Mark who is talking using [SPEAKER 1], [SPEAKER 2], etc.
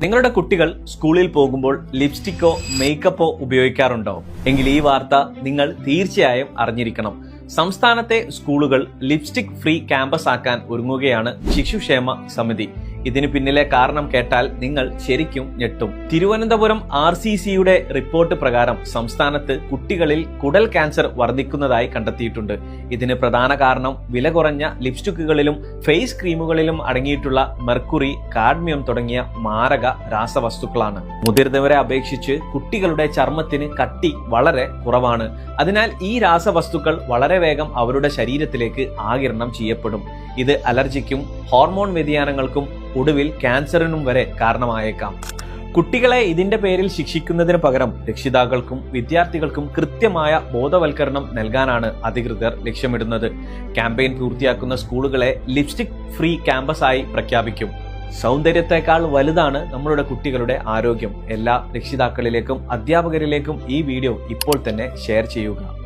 [SPEAKER 1] നിങ്ങളുടെ കുട്ടികൾ സ്കൂളിൽ പോകുമ്പോൾ ലിപ്സ്റ്റിക്കോ മേക്കപ്പോ ഉപയോഗിക്കാറുണ്ടോ? എങ്കിൽ ഈ വാർത്ത നിങ്ങൾ തീർച്ചയായും അറിഞ്ഞിരിക്കണം. സംസ്ഥാനത്തെ സ്കൂളുകൾ ലിപ്സ്റ്റിക് ഫ്രീ ക്യാമ്പസ് ആക്കാൻ ഒരുങ്ങുകയാണ് ശിശുക്ഷേമ സമിതി. ഇതിന് പിന്നിലെ കാരണം കേട്ടാൽ നിങ്ങൾ ശരിക്കും ഞെട്ടും. തിരുവനന്തപുരം RCCയുടെ റിപ്പോർട്ട് പ്രകാരം സംസ്ഥാനത്ത് കുട്ടികളിൽ കുടൽ ക്യാൻസർ വർദ്ധിക്കുന്നതായി കണ്ടെത്തിയിട്ടുണ്ട്. ഇതിന് പ്രധാന കാരണം വില കുറഞ്ഞ ലിപ്സ്റ്റിക്കുകളിലും ഫേസ് ക്രീമുകളിലും അടങ്ങിയിട്ടുള്ള മെർക്കുറി, കാഡ്മിയം തുടങ്ങിയ മാരക രാസവസ്തുക്കളാണ്. മുതിർന്നവരെ അപേക്ഷിച്ച് കുട്ടികളുടെ ചർമ്മത്തിന് കട്ടി വളരെ കുറവാണ്. അതിനാൽ ഈ രാസവസ്തുക്കൾ വളരെ വേഗം അവരുടെ ശരീരത്തിലേക്ക് ആഗിരണം ചെയ്യപ്പെടും. ഇത് അലർജിക്കും ഹോർമോൺ വ്യതിയാനങ്ങൾക്കും ഒടുവിൽ ക്യാൻസറിനും വരെ കാരണമായേക്കാം. കുട്ടികളെ ഇതിന്റെ പേരിൽ ശിക്ഷിക്കുന്നതിന് പകരം രക്ഷിതാക്കൾക്കും വിദ്യാർത്ഥികൾക്കും കൃത്യമായ ബോധവൽക്കരണം നൽകാനാണ് അധികൃതർ ലക്ഷ്യമിടുന്നത്. ക്യാമ്പയിൻ പൂർത്തിയാക്കുന്ന സ്കൂളുകളെ ലിപ്സ്റ്റിക് ഫ്രീ ക്യാമ്പസ് ആയി പ്രഖ്യാപിക്കും. സൗന്ദര്യത്തെക്കാൾ വലുതാണ് നമ്മളുടെ കുട്ടികളുടെ ആരോഗ്യം. എല്ലാ രക്ഷിതാക്കളിലേക്കും അധ്യാപകരിലേക്കും ഈ വീഡിയോ ഇപ്പോൾ തന്നെ ഷെയർ ചെയ്യുക.